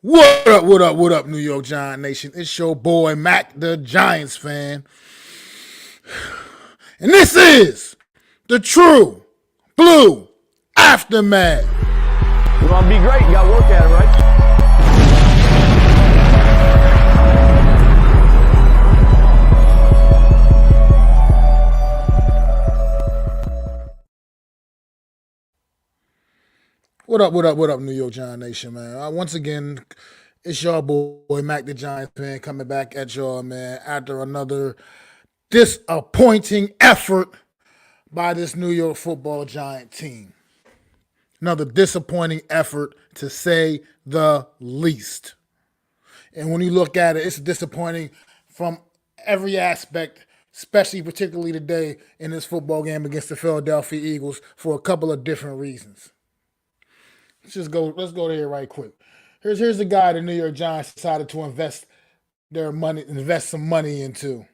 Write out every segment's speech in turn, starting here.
What up, New York Giant Nation? It's your boy, Mac the Giants fan. And this is the true blue aftermath. You want to be great, you got to work at it, right? What up, New York Giant Nation, man? Once again, it's your boy, Mac the Giants fan, coming back at y'all, man, after another disappointing effort by this New York football Giant team. Another disappointing effort, to say the least. And when you look at it, it's disappointing from every aspect, especially particularly today in this football game against the Philadelphia Eagles for a couple of different reasons. Let's go there right quick. Here's the guy the New York Giants decided to invest some money into.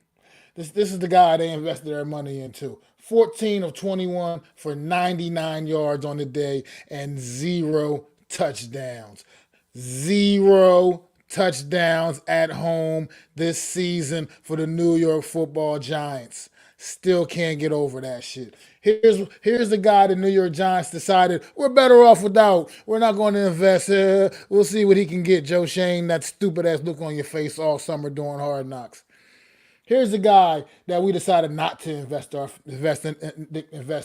This is the guy they invested their money into. 14 of 21 for 99 yards on the day and 0 touchdowns. 0 touchdowns at home this season for the New York football Giants. Still can't get over that shit. Here's the guy the New York Giants decided we're better off without. We're not going to invest. We'll see what he can get. Joe Shane, that stupid ass look on your face all summer doing Hard Knocks. Here's the guy that we decided not to invest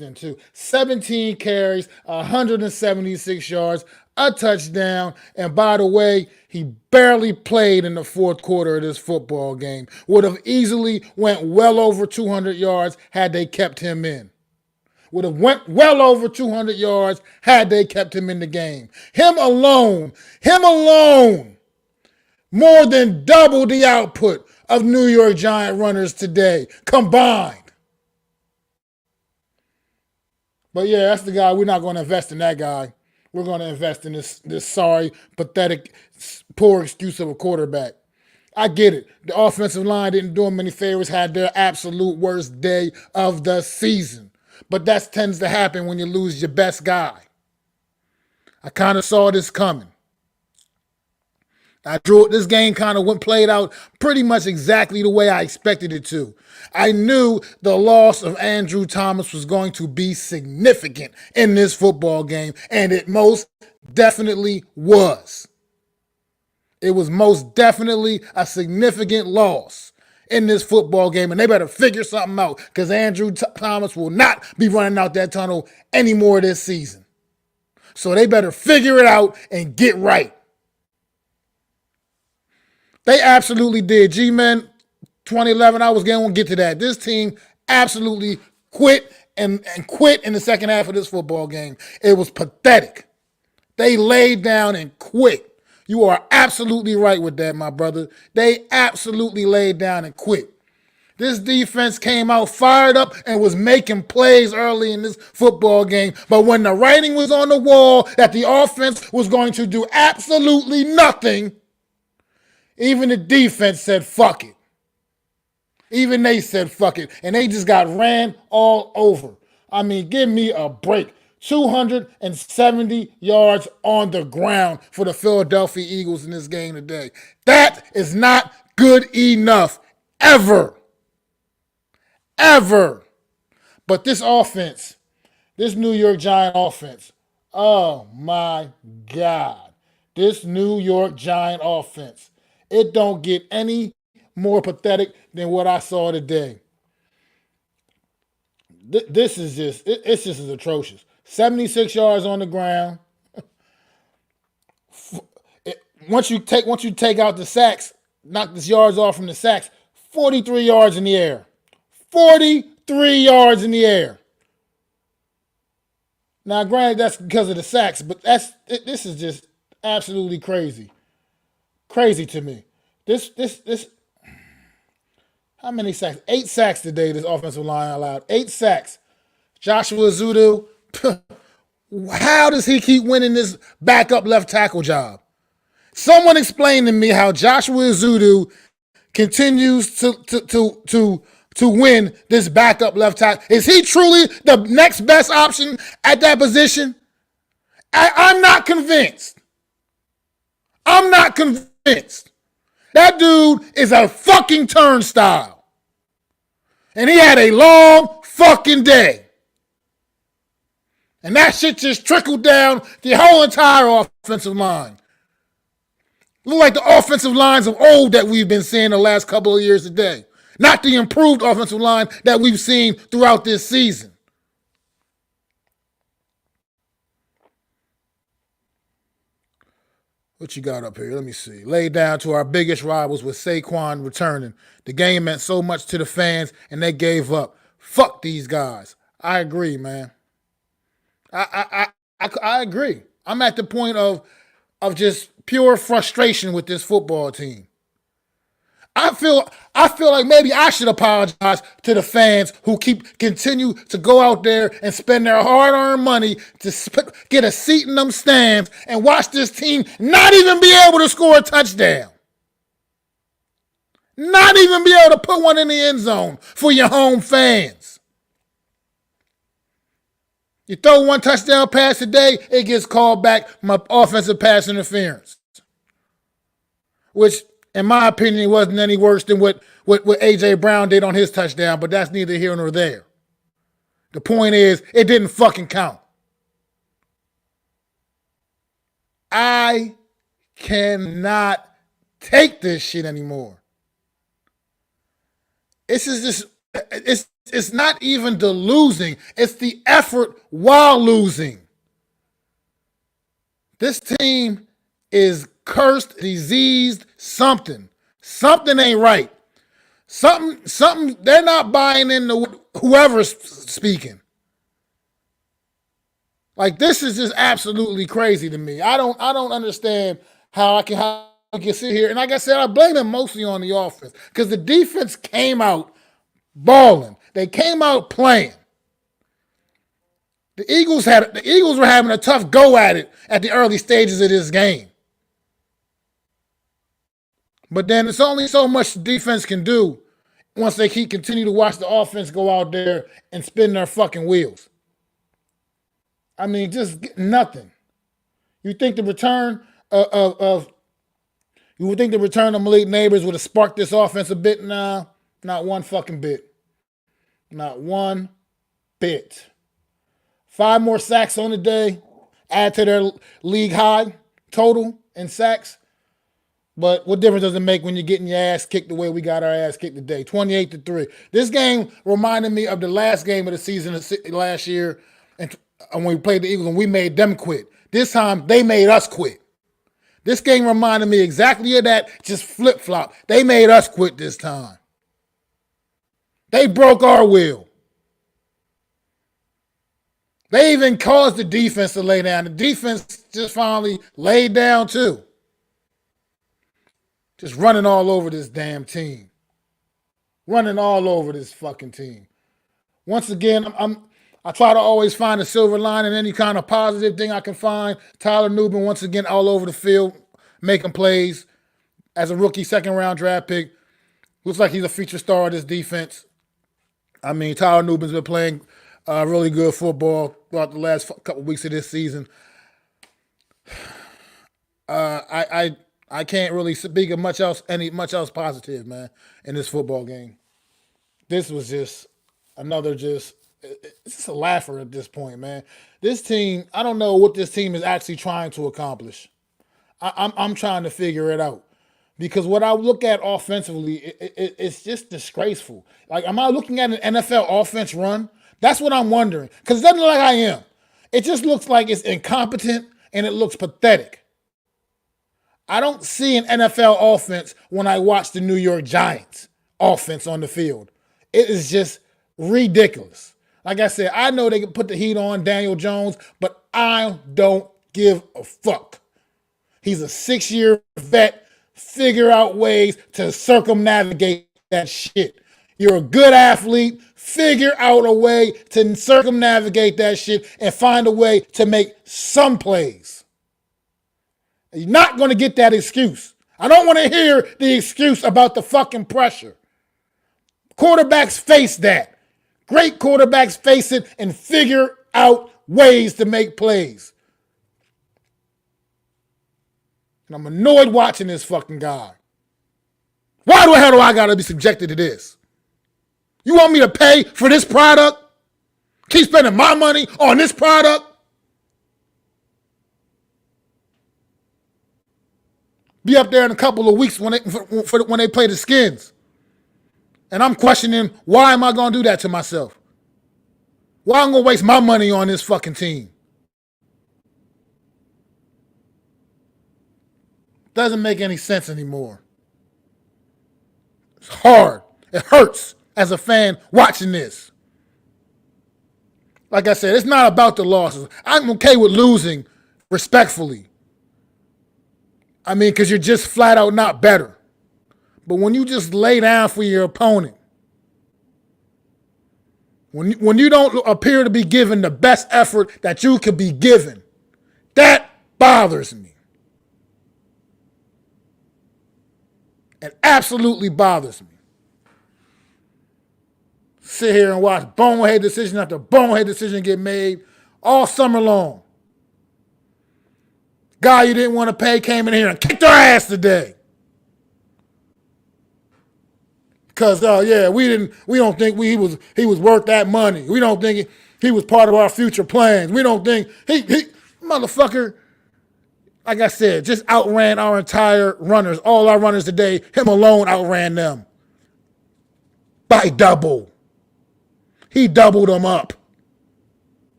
into. 17 carries, 176 yards, a touchdown, and by the way, he barely played in the fourth quarter of this football game. Would have easily went well over 200 yards had they kept him in. Would have went well over 200 yards had they kept him in the game. Him alone, more than double the output of New York Giant runners today combined. But yeah, that's the guy. We're not going to invest in that guy. We're going to invest in this sorry, pathetic, poor excuse of a quarterback. I get it. The offensive line didn't do him any favors, had their absolute worst day of the season. But that tends to happen when you lose your best guy. I kind of saw this coming. This game kind of played out pretty much exactly the way I expected it to. I knew the loss of Andrew Thomas was going to be significant in this football game, and it most definitely was. It was most definitely a significant loss in this football game, and they better figure something out because Andrew Thomas will not be running out that tunnel anymore this season. So they better figure it out and get right. They absolutely did. G-Men 2011, I was going to get to that. This team absolutely quit and quit in the second half of this football game. It was pathetic. They laid down and quit. You are absolutely right with that, my brother. They absolutely laid down and quit. This defense came out fired up and was making plays early in this football game. But when the writing was on the wall that the offense was going to do absolutely nothing, even the defense said, fuck it. Even they said, fuck it. And they just got ran all over. I mean, give me a break. 270 yards on the ground for the Philadelphia Eagles in this game today. That is not good enough. Ever. But this offense, this New York Giant offense, oh my God. This New York Giant offense. It don't get any more pathetic than what I saw today. This is it's just as atrocious. 76 yards on the ground. Once you take out the sacks, knock the yards off from the sacks, 43 yards in the air. 43 yards in the air. Now, granted, that's because of the sacks, but this is just absolutely crazy. Crazy to me. This. How many sacks? 8 sacks today. This offensive line allowed 8 sacks. Joshua Zudu. How does he keep winning this backup left tackle job? Someone explain to me how Joshua Zudu continues to win this backup left tackle. Is he truly the next best option at that position? I'm not convinced. I'm not convinced. That dude is a fucking turnstile. And he had a long fucking day. And that shit just trickled down the whole entire offensive line. Look like the offensive lines of old that we've been seeing the last couple of years today. Not the improved offensive line that we've seen throughout this season. What you got up here? Let me see. Laid down to our biggest rivals with Saquon returning. The game meant so much to the fans, and they gave up. Fuck these guys. I agree, man. I agree. I'm at the point of just pure frustration with this football team. I feel like maybe I should apologize to the fans who continue to go out there and spend their hard-earned money to get a seat in them stands and watch this team not even be able to score a touchdown. Not even be able to put one in the end zone for your home fans. You throw one touchdown pass today, it gets called back from offensive pass interference. Which, in my opinion, wasn't any worse than what A.J. Brown did on his touchdown, but that's neither here nor there. The point is, it didn't fucking count. I cannot take this shit anymore. It's not even the losing. It's the effort while losing. This team is cursed, diseased, something. Something ain't right. Something, they're not buying into whoever's speaking. Like, this is just absolutely crazy to me. I don't understand how I can sit here. And like I said, I blame it mostly on the offense. Because the defense came out balling. They came out playing. The Eagles were having a tough go at it at the early stages of this game. But then it's only so much the defense can do once they continue to watch the offense go out there and spin their fucking wheels. I mean, just nothing. You think the return of Malik Neighbors would have sparked this offense a bit? Nah, not one fucking bit. Not one bit. 5 more sacks on the day, add to their league high total in sacks. But what difference does it make when you're getting your ass kicked the way we got our ass kicked today? 28-3. This game reminded me of the last game of the season last year, and when we played the Eagles and we made them quit. This time, they made us quit. This game reminded me exactly of that, just flip-flop. They made us quit this time. They broke our will. They even caused the defense to lay down. The defense just finally laid down too. Just running all over this damn team. Running all over this fucking team. Once again, I try to always find a silver line in any kind of positive thing I can find. Tyler Nubin, once again, all over the field, making plays as a rookie second-round draft pick. Looks like he's a feature star of this defense. I mean, Tyler Nubin's been playing really good football throughout the last couple weeks of this season. I can't really speak of much else positive, man, in this football game. This was just it's just a laugher at this point, man. This team, I don't know what this team is actually trying to accomplish. I'm trying to figure it out. Because what I look at offensively, it's just disgraceful. Like, am I looking at an NFL offense run? That's what I'm wondering. Because it doesn't look like I am. It just looks like it's incompetent and it looks pathetic. I don't see an NFL offense when I watch the New York Giants offense on the field. It is just ridiculous. Like I said, I know they can put the heat on Daniel Jones, but I don't give a fuck. He's a 6-year vet. Figure out ways to circumnavigate that shit. You're a good athlete. Figure out a way to circumnavigate that shit and find a way to make some plays. You're not going to get that excuse. I don't want to hear the excuse about the fucking pressure. Quarterbacks face that. Great quarterbacks face it and figure out ways to make plays. And I'm annoyed watching this fucking guy. Why the hell do I got to be subjected to this? You want me to pay for this product? Keep spending my money on this product? Be up there in a couple of weeks when they play the Skins. And I'm questioning, why am I going to do that to myself? Why am I going to waste my money on this fucking team? Doesn't make any sense anymore. It's hard. It hurts as a fan watching this. Like I said, it's not about the losses. I'm okay with losing respectfully. I mean, because you're just flat out not better. But when you just lay down for your opponent, when you don't appear to be given the best effort that you could be given, that bothers me. It absolutely bothers me. Sit here and watch bonehead decision after bonehead decision get made all summer long. Guy you didn't want to pay came in here and kicked our ass today. Because we don't think he was worth that money. We don't think he was part of our future plans. We don't think he motherfucker, like I said, just outran our entire runners. All our runners today, him alone outran them. By double. He doubled them up.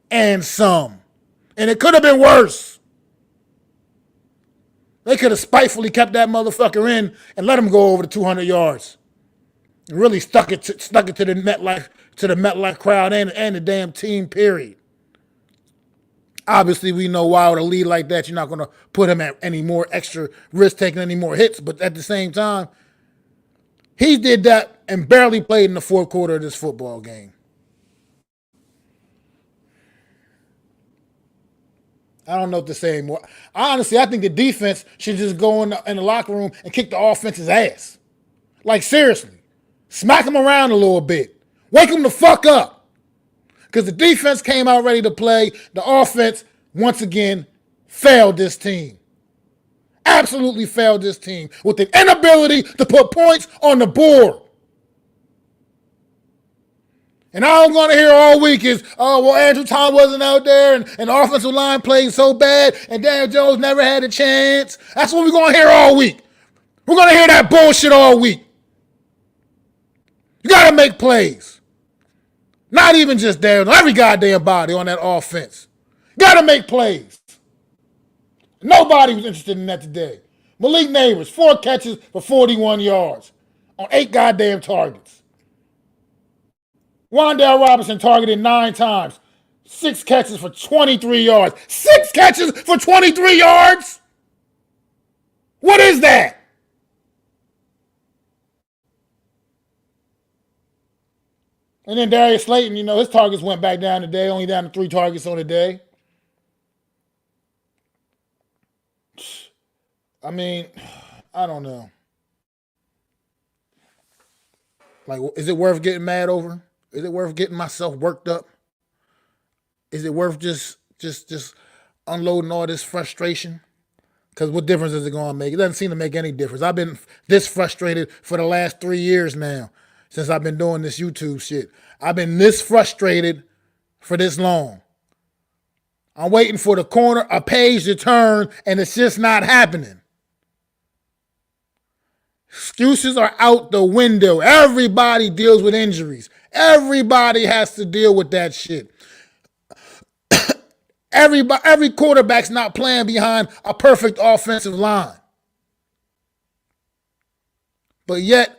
And some. And it could have been worse. They could have spitefully kept that motherfucker in and let him go over the 200 yards. And really stuck it to the MetLife crowd and the damn team, period. Obviously, we know why with a lead like that, you're not going to put him at any more extra risk, taking any more hits. But at the same time, he did that and barely played in the fourth quarter of this football game. I don't know what to say anymore. Honestly, I think the defense should just go in the locker room and kick the offense's ass. Like, seriously. Smack them around a little bit. Wake them the fuck up. Because the defense came out ready to play. The offense, once again, failed this team. Absolutely failed this team with the inability to put points on the board. And all I'm going to hear all week is, oh, well, Andrew Tom wasn't out there and the offensive line played so bad and Daniel Jones never had a chance. That's what we're going to hear all week. We're going to hear that bullshit all week. You got to make plays. Not even just Daniel, every goddamn body on that offense. Got to make plays. Nobody was interested in that today. Malik Neighbors, 4 catches for 41 yards on 8 goddamn targets. Wan'Dale Robinson targeted 9 times. 6 catches for 23 yards. 6 catches for 23 yards? What is that? And then Darius Slayton, his targets went back down today, only down to 3 targets on the day. I mean, I don't know. Like, is it worth getting mad over? Is it worth getting myself worked up? Is it worth just unloading all this frustration? Because what difference is it going to make? It doesn't seem to make any difference. I've been this frustrated for the last 3 years now since I've been doing this YouTube shit. I've been this frustrated for this long. I'm waiting for a page to turn, and it's just not happening. Excuses are out the window. Everybody deals with injuries. Everybody has to deal with that shit. Every quarterback's not playing behind a perfect offensive line. But yet,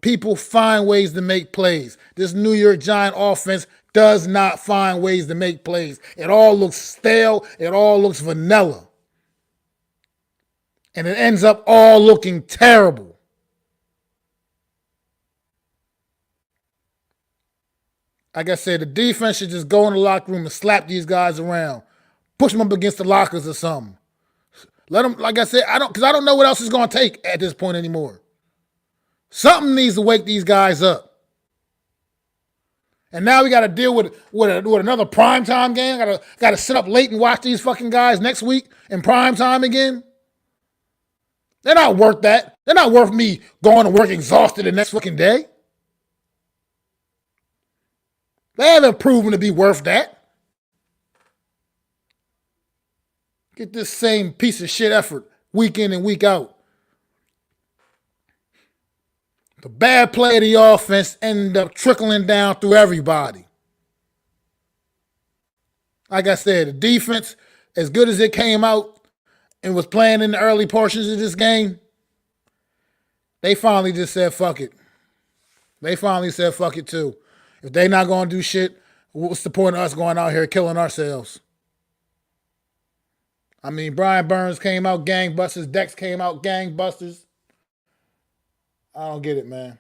people find ways to make plays. This New York Giant offense does not find ways to make plays. It all looks stale. It all looks vanilla. And it ends up all looking terrible. Like I said, the defense should just go in the locker room and slap these guys around. Push them up against the lockers or something. Let them, like I said, I don't know what else it's going to take at this point anymore. Something needs to wake these guys up. And now we got to deal with another primetime game. Got to sit up late and watch these fucking guys next week in primetime again. They're not worth that. They're not worth me going to work exhausted the next fucking day. They haven't proven to be worth that. Get this same piece of shit effort week in and week out. The bad play of the offense ended up trickling down through everybody. Like I said, the defense, as good as it came out and was playing in the early portions of this game, they finally just said, fuck it. They finally said, fuck it too. If they not going to do shit, what's the point of us going out here killing ourselves? I mean, Brian Burns came out gangbusters. Dex came out gangbusters. I don't get it, man.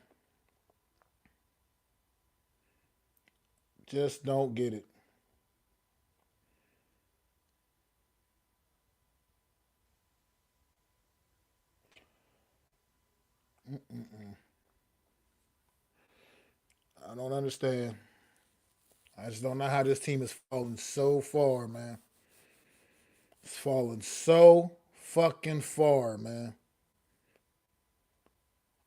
Just don't get it. I don't understand. I just don't know how this team has fallen so far, man. It's fallen so fucking far, man.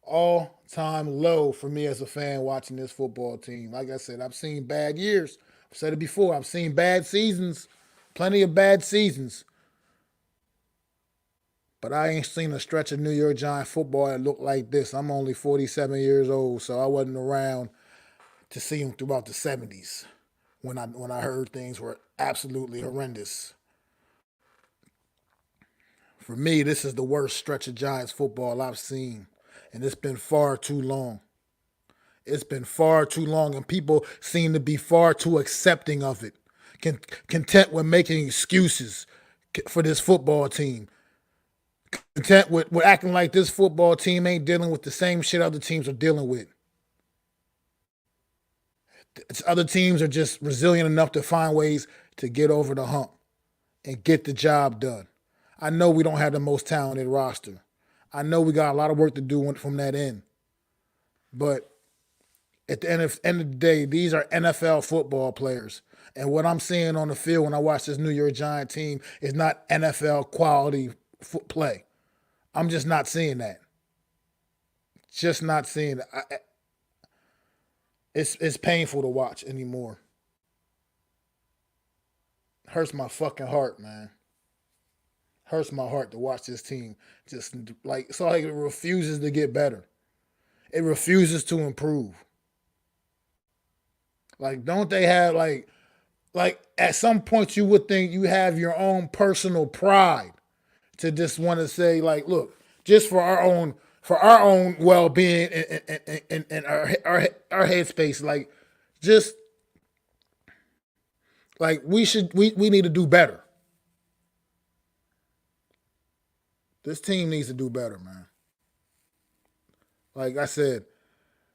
All time low for me as a fan watching this football team. Like I said, I've seen bad years. I've said it before. I've seen bad seasons, plenty of bad seasons. But I ain't seen a stretch of New York Giant football that looked like this. I'm only 47 years old, so I wasn't around to see them throughout the 70s when I heard things were absolutely horrendous. For me, this is the worst stretch of Giants football I've seen, and it's been far too long. It's been far too long, and people seem to be far too accepting of it, content with making excuses for this football team, content with acting like this football team ain't dealing with the same shit other teams are dealing with. Other teams are just resilient enough to find ways to get over the hump and get the job done. I know we don't have the most talented roster. I know we got a lot of work to do from that end. But at the end of the day, these are NFL football players. And what I'm seeing on the field when I watch this New York Giant team is not NFL quality play. I'm just not seeing that. Just not seeing it. It's painful to watch anymore. Hurts my fucking heart, man. Hurts my heart to watch this team just like it's like it refuses to get better. It refuses to improve. Like, don't they have like at some point you would think you have your own personal pride to just want to say, like, look, just for our own well being and our headspace, like just like we need to do better. This team needs to do better, man. Like I said,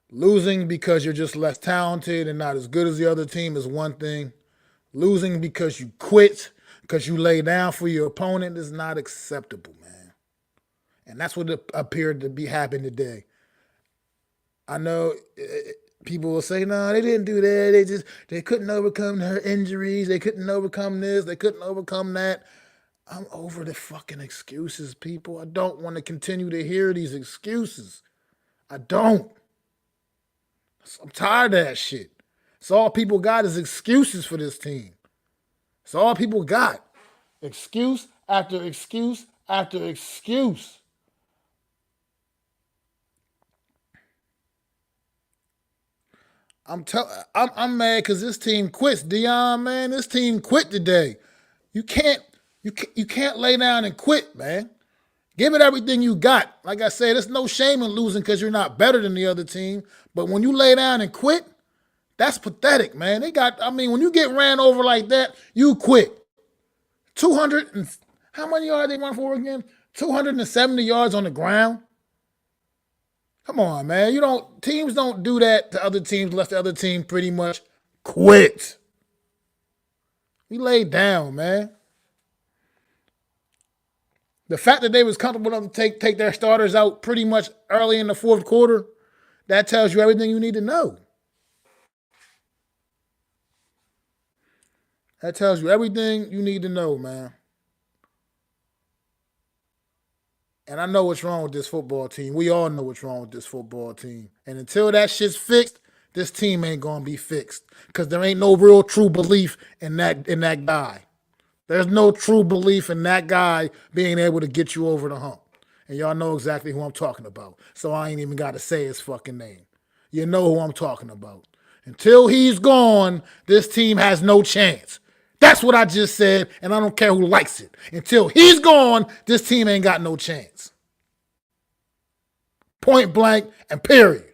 losing because you're just less talented and not as good as the other team is one thing. Losing because you quit, because you lay down for your opponent is not acceptable, man. And that's what appeared to be happening today. I know people will say, no, they didn't do that. They couldn't overcome their injuries. They couldn't overcome this. They couldn't overcome that. I'm over the fucking excuses, people. I don't want to continue to hear these excuses. I don't. I'm tired of that shit. It's all people got is excuses for this team. It's all people got. Excuse after excuse after excuse. I'm mad because this team quits. Dion, man, this team quit today. You can't you can't lay down and quit, man. Give it everything you got. Like I said, there's no shame in losing because you're not better than the other team. But when you lay down and quit, that's pathetic, man. When you get ran over like that, you quit. 200 and how many yards they run for again? 270 yards on the ground. Come on, man. Teams don't do that to other teams unless the other team pretty much quit. We laid down, man. The fact that they was comfortable enough to take their starters out pretty much early in the fourth quarter, that tells you everything you need to know. That tells you everything you need to know, man. And I know what's wrong with this football team. We all know what's wrong with this football team. And until that shit's fixed, this team ain't gonna be fixed. Because there ain't no real true belief in that guy. There's no true belief in that guy being able to get you over the hump. And y'all know exactly who I'm talking about. So I ain't even gotta say his fucking name. You know who I'm talking about. Until he's gone, this team has no chance. That's what I just said, and I don't care who likes it. Until he's gone, this team ain't got no chance. Point blank and period.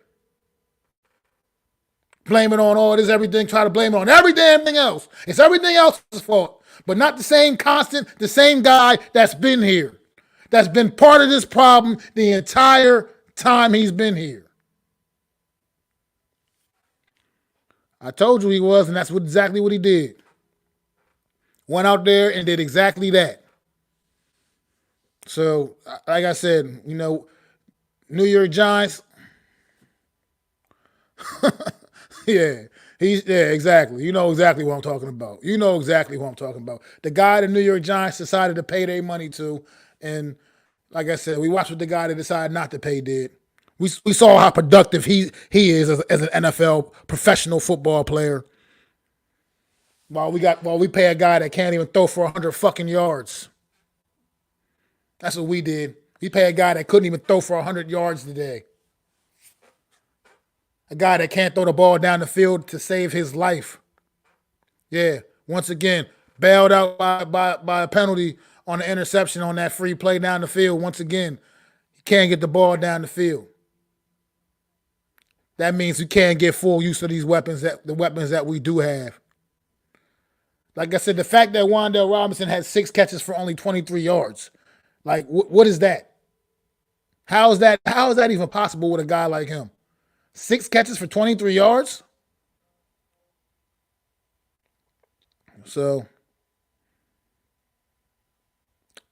Blame it on all this, everything, try to blame it on every damn thing else. It's everything else's fault, but not the same constant, the same guy that's been here, that's been part of this problem the entire time he's been here. I told you he was, and that's exactly what he did. Went out there and did exactly that. So, like I said, New York Giants. Yeah, exactly. You know exactly what I'm talking about. The guy the New York Giants decided to pay their money to, and like I said, we watched what the guy that decided not to pay did. We saw how productive he is as an NFL professional football player. While we pay a guy that can't even throw for 100 fucking yards. That's what we did. We pay a guy that couldn't even throw for 100 yards today. A guy that can't throw the ball down the field to save his life. Yeah, once again, bailed out by a penalty on the interception on that free play down the field. Once again, he can't get the ball down the field. That means we can't get full use of these weapons, the weapons that we do have. Like I said, the fact that Wan'Dale Robinson had 6 catches for only 23 yards, like what is that? How is that even possible with a guy like him? 6 catches for 23 yards? So,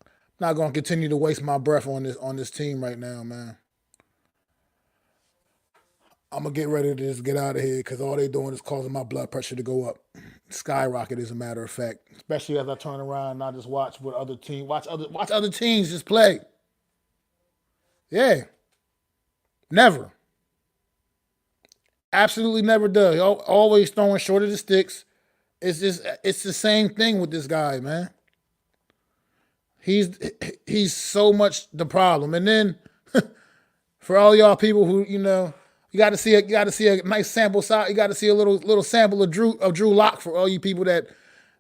I'm not going to continue to waste my breath on this team right now, man. I'm going to get ready to just get out of here because all they're doing is causing my blood pressure to go up. Skyrocket, as a matter of fact. Especially as I turn around and I just watch what other teams, watch other teams just play. Yeah. Never. Absolutely never does. Always throwing short of the sticks. It's the same thing with this guy, man. He's so much the problem. And then for all y'all people who, you got to see a nice sample size. You got to see a little sample of Drew Lock for all you people that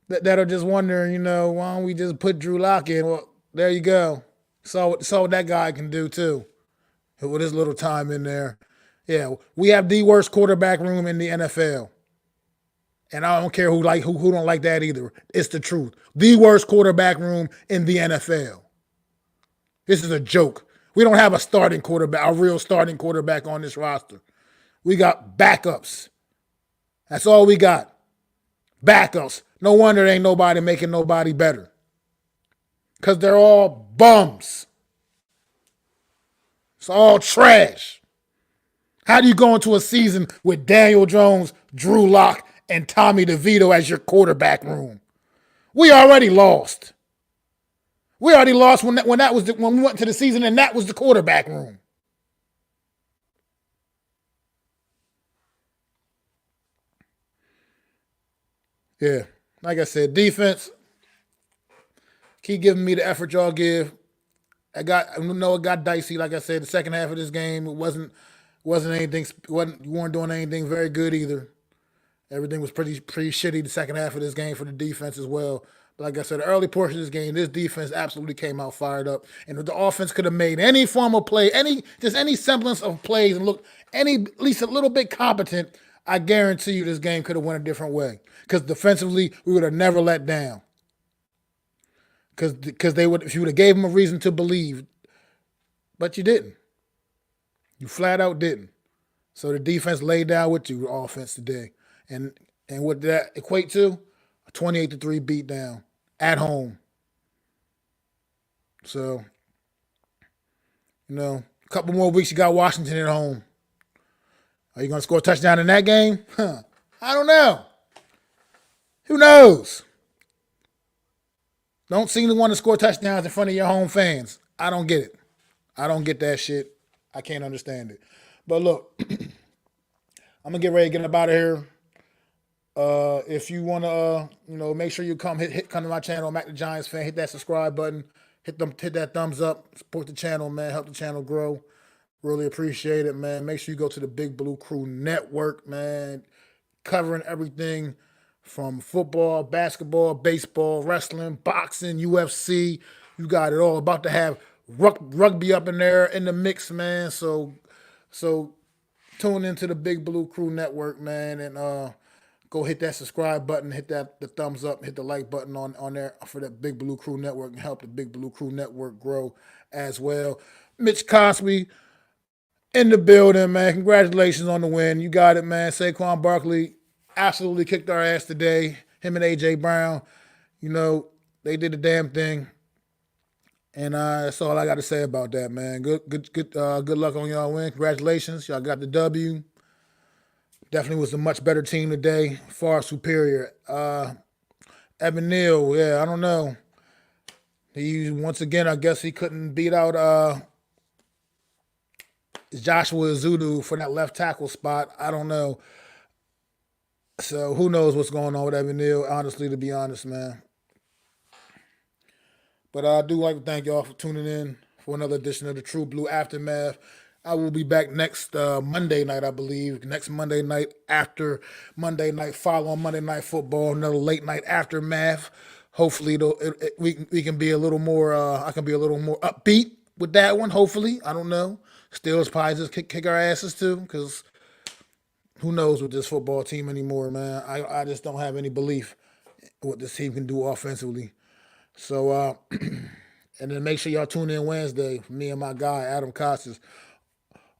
are just wondering, why don't we just put Drew Lock in? Well, there you go. Saw what that guy can do too, with his little time in there. Yeah, we have the worst quarterback room in the NFL, and I don't care who don't like that either. It's the truth. The worst quarterback room in the NFL. This is a joke. We don't have a real starting quarterback on this roster. We got backups. That's all we got. Backups. No wonder there ain't nobody making nobody better. Because they're all bums. It's all trash. How do you go into a season with Daniel Jones, Drew Lock, and Tommy DeVito as your quarterback room? We already lost. We already lost when we went to the season and that was the quarterback room. Yeah, like I said, defense. Keep giving me the effort y'all give. I know it got dicey. Like I said, the second half of this game, it wasn't anything. You weren't doing anything very good either. Everything was pretty shitty the second half of this game for the defense as well. But like I said, the early portion of this game, this defense absolutely came out fired up. And if the offense could have made any form of play, any semblance of plays and looked at least a little bit competent, I guarantee you this game could have went a different way. Because defensively, we would have never let down. Because they would, if you would have gave them a reason to believe, but you didn't. You flat out didn't. So the defense laid down with you, offense today. And what did that equate to? A 28-3 beatdown at home. So, a couple more weeks you got Washington at home. Are you going to score a touchdown in that game? I don't know. Who knows? Don't seem to want to score touchdowns in front of your home fans. I don't get it. I don't get that shit. I can't understand it. But look, I'm gonna get ready to get up out of here. If you wanna, make sure you come come to my channel, Mac the Giants fan. Hit that subscribe button. Hit that thumbs up. Support the channel, man. Help the channel grow. Really appreciate it, man. Make sure you go to the Big Blue Crew Network, man. Covering everything from football, basketball, baseball, wrestling, boxing, UFC. You got it all. About to have rugby up in there in the mix, man. So tune into the Big Blue Crew Network, man, and go hit that subscribe button, hit the thumbs up, hit the like button on there for that Big Blue Crew Network and help the Big Blue Crew Network grow as well. Mitch Cosby in the building, man. Congratulations on the win. You got it, man. Saquon Barkley absolutely kicked our ass today. Him and A.J. Brown, they did the damn thing. And that's all I got to say about that, man. Good luck on y'all win. Congratulations. Y'all got the W. Definitely was a much better team today. Far superior. Evan Neal, yeah, I don't know. He, once again, I guess he couldn't beat out Joshua Azudu for that left tackle spot. I don't know. So who knows what's going on with Evan Neal, honestly, to be honest, man. But I do like to thank y'all for tuning in for another edition of the True Blue Aftermath. I will be back next Monday night, I believe. Next Monday night after Monday night, following Monday Night Football, another late night aftermath. Hopefully, we can be a little more. I can be a little more upbeat with that one. Hopefully, I don't know. Steelers probably just kick our asses too, because who knows with this football team anymore, man. I just don't have any belief in what this team can do offensively. So, and then make sure y'all tune in Wednesday for me and my guy Adam Costas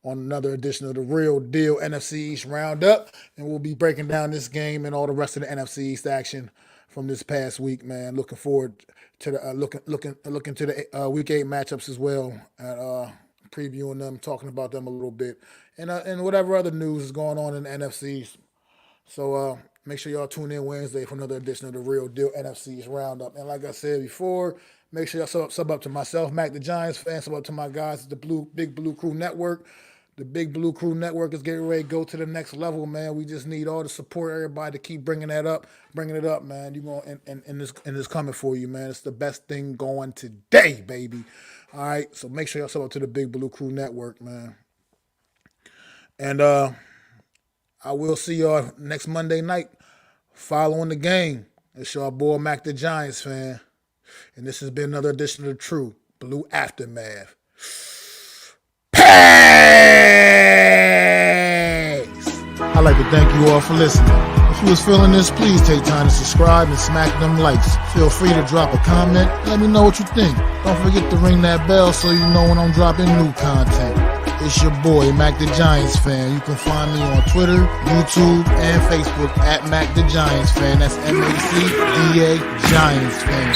on another edition of the Real Deal NFC East Roundup, and we'll be breaking down this game and all the rest of the NFC East action from this past week, man. Looking forward to the looking to the Week 8 matchups as well, and previewing them, talking about them a little bit, and whatever other news is going on in the NFC East. So make sure y'all tune in Wednesday for another edition of the Real Deal NFC East Roundup. And like I said before, make sure y'all sub up to myself, Mac the Giants fan, sub up to my guys at the Big Blue Crew Network. The Big Blue Crew Network is getting ready to go to the next level, man. We just need all the support, everybody, to keep bringing it up, man. You going and it's coming for you, man. It's the best thing going today, baby. All right, so make sure y'all sub up to the Big Blue Crew Network, man. And I will see y'all next Monday night following the game. It's your boy Mac the Giants fan, and this has been another edition of the True Blue Aftermath. I'd like to thank you all for listening. If you was feeling this, please take time to subscribe and smack them likes. Feel free to drop a comment. Let me know what you think. Don't forget to ring that bell so you know when I'm dropping new content. It's your boy, Mac the Giants fan. You can find me on Twitter, YouTube, and Facebook at Mac the Giants fan. That's MACDA Giants fan.